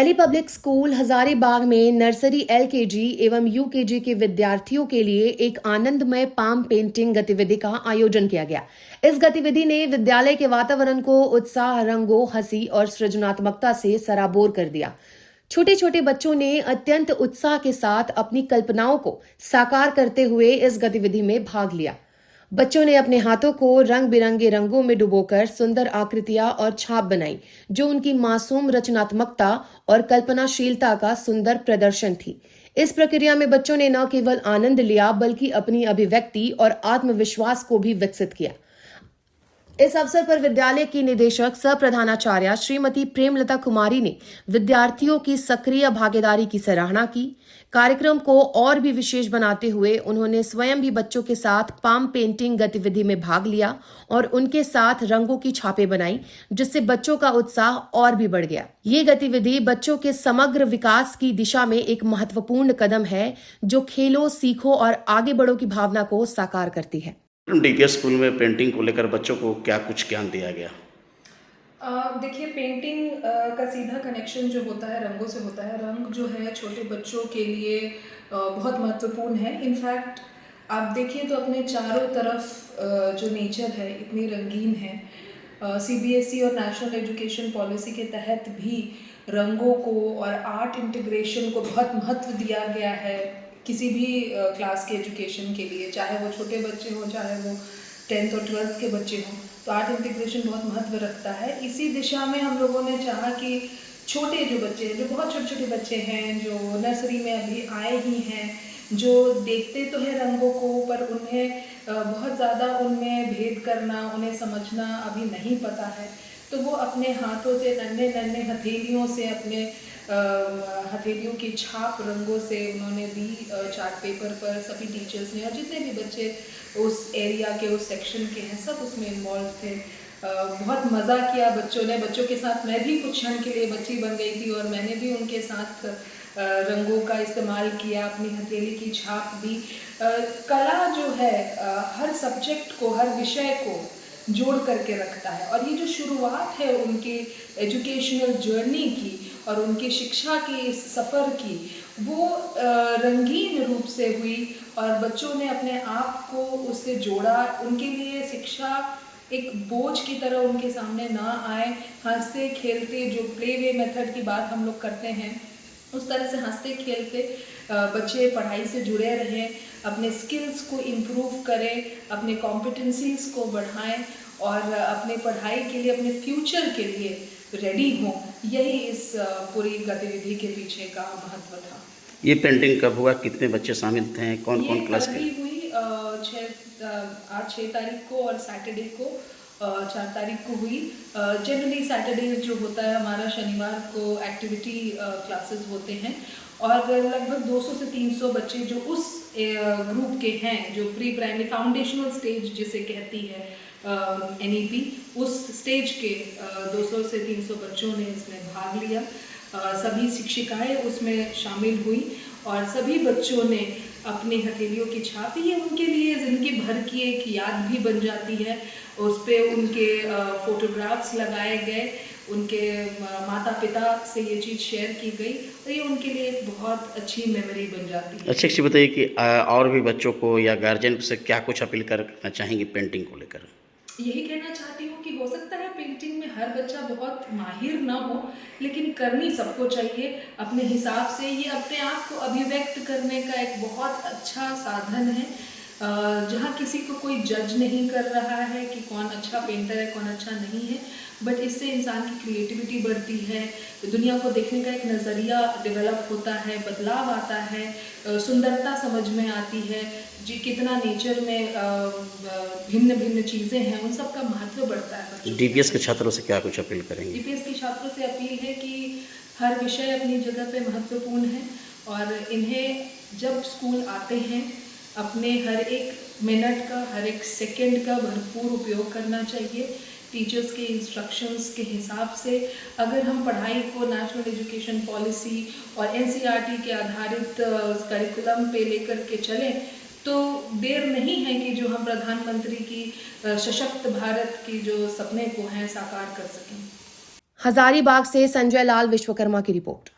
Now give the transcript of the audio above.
Delhi public school Hazaribagh में nursery LKG एवं UKG के विद्यार्थियों के लिए एक आनंदमय पाम पेंटिंग गतिविधि का आयोजन किया गया। इस गतिविधि ने विद्यालय के वातावरण को उत्साह, रंगों, हंसी और सृजनात्मकता से सराबोर कर दिया। छोटे छोटे बच्चों ने अत्यंत उत्साह के साथ अपनी कल्पनाओं को साकार करते हुए इस गतिविधि में भाग लिया। बच्चों ने अपने हाथों को रंग बिरंगे रंगों में डुबोकर सुंदर आकृतियां और छाप बनाई, जो उनकी मासूम रचनात्मकता और कल्पनाशीलता का सुंदर प्रदर्शन थी। इस प्रक्रिया में बच्चों ने न केवल आनंद लिया बल्कि अपनी अभिव्यक्ति और आत्मविश्वास को भी विकसित किया। इस अवसर पर विद्यालय की निदेशक सह प्रधानाचार्य श्रीमती प्रेमलता कुमारी ने विद्यार्थियों की सक्रिय भागीदारी की सराहना की। कार्यक्रम को और भी विशेष बनाते हुए उन्होंने स्वयं भी बच्चों के साथ पाम पेंटिंग गतिविधि में भाग लिया और उनके साथ रंगों की छापें बनाई, जिससे बच्चों का उत्साह और भी बढ़ गया। ये गतिविधि बच्चों के समग्र विकास की दिशा में एक महत्वपूर्ण कदम है, जो खेलो, सीखो और आगे बढ़ो की भावना को साकार करती है। डीपीएस स्कूल में पेंटिंग को लेकर बच्चों को क्या कुछ ज्ञान दिया गया? देखिए, पेंटिंग का सीधा कनेक्शन जो होता है रंगों से होता है। रंग जो है छोटे बच्चों के लिए बहुत महत्वपूर्ण है। इनफैक्ट आप देखिए तो अपने चारों तरफ जो नेचर है इतनी रंगीन है। सीबीएसई और नेशनल एजुकेशन पॉलिसी के तहत भी रंगों को और आर्ट इंटीग्रेशन को बहुत महत्व दिया गया है किसी भी क्लास के एजुकेशन के लिए, चाहे वो छोटे बच्चे हों, चाहे वो 10th और 12th के बच्चे हों। तो आर्ट इंटीग्रेशन बहुत महत्व रखता है। इसी दिशा में हम लोगों ने चाहा कि छोटे जो बच्चे हैं, जो बहुत छोटे छोटे बच्चे हैं, जो नर्सरी में अभी आए ही हैं, जो देखते तो है रंगों को पर उन्हें बहुत ज़्यादा उनमें भेद करना, उन्हें समझना अभी नहीं पता है, तो वो अपने हाथों से नन्हे नन्हे हथेलियों से अपने हथेलियों की छाप रंगों से उन्होंने दी चार्ट पेपर पर। सभी टीचर्स ने और जितने भी बच्चे उस एरिया के, उस सेक्शन के हैं, सब उसमें इन्वॉल्व थे। बहुत मज़ा किया बच्चों ने। बच्चों के साथ मैं भी कुछ क्षण के लिए बच्ची बन गई थी और मैंने भी उनके साथ रंगों का इस्तेमाल किया, अपनी हथेली की छाप दी। कला जो है हर सब्जेक्ट को, हर विषय को जोड़ करके रखता है और ये जो शुरुआत है उनकी एजुकेशनल जर्नी की और उनकी शिक्षा के इस सफ़र की, वो रंगीन रूप से हुई और बच्चों ने अपने आप को उससे जोड़ा। उनके लिए शिक्षा एक बोझ की तरह उनके सामने ना आए। हंसते खेलते, जो प्ले वे मेथड की बात हम लोग करते हैं, उस तरह से हंसते खेलते बच्चे पढ़ाई से जुड़े रहें, अपने स्किल्स को इम्प्रूव करें, अपने कॉम्पिटेंसीज़ को बढ़ाएं और अपने पढ़ाई के लिए, अपने फ्यूचर के लिए रेडी हों। यही इस पूरी गतिविधि के पीछे का महत्व था। ये पेंटिंग कब हुआ? कितने बच्चे शामिल थे? कौन कौन क्लास के? ये हुई आज 6 तारीख को और सैटरडे को 4 तारीख को हुई। जनरली सैटरडे जो होता है हमारा, शनिवार को एक्टिविटी क्लासेस होते हैं और लगभग 200 से 300 बच्चे जो उस ग्रुप के हैं, जो प्री प्राइमरी फाउंडेशनल स्टेज जिसे कहती है NEP, उस स्टेज के 200 से 300 बच्चों ने इसमें भाग लिया। सभी शिक्षिकाएं उसमें शामिल हुई और सभी बच्चों ने अपनी हथेलियों की छाप, ये उनके लिए ज़िंदगी भर की एक याद भी बन जाती है। उस पर उनके फोटोग्राफ्स लगाए गए, उनके माता पिता से ये चीज़ शेयर की गई और ये उनके लिए एक बहुत अच्छी मेमोरी बन जाती है। अच्छा, अच्छी बताइए कि और भी बच्चों को या गार्जियन से क्या कुछ अपील करना चाहेंगे पेंटिंग को लेकर? यही कहना चाहती हूँ कि हो सकता है पेंटिंग में हर बच्चा बहुत माहिर ना हो, लेकिन करनी सबको चाहिए अपने हिसाब से। ये अपने आप को अभिव्यक्त करने का एक बहुत अच्छा साधन है, जहाँ किसी को कोई जज नहीं कर रहा है कि कौन अच्छा पेंटर है, कौन अच्छा नहीं है, बट इससे इंसान की क्रिएटिविटी बढ़ती है, दुनिया को देखने का एक नज़रिया डेवलप होता है, बदलाव आता है, सुंदरता समझ में आती है, जी कितना नेचर में भिन्न भिन्न चीज़ें हैं, उन सब का महत्व बढ़ता है। डीपीएस के छात्रों से क्या कुछ अपील करेंगे? डीपीएस के छात्रों से अपील है कि हर विषय अपनी जगह पे महत्वपूर्ण है और इन्हें जब स्कूल आते हैं अपने हर एक मिनट का, हर एक सेकंड का भरपूर उपयोग करना चाहिए। टीचर्स के इंस्ट्रक्शंस के हिसाब से अगर हम पढ़ाई को नेशनल एजुकेशन पॉलिसी और NCERT के आधारित करिकुलम पे लेकर के चलें तो देर नहीं है कि जो हम प्रधानमंत्री की सशक्त भारत की जो सपने को हैं साकार कर सकें। हजारीबाग से संजय लाल विश्वकर्मा की रिपोर्ट।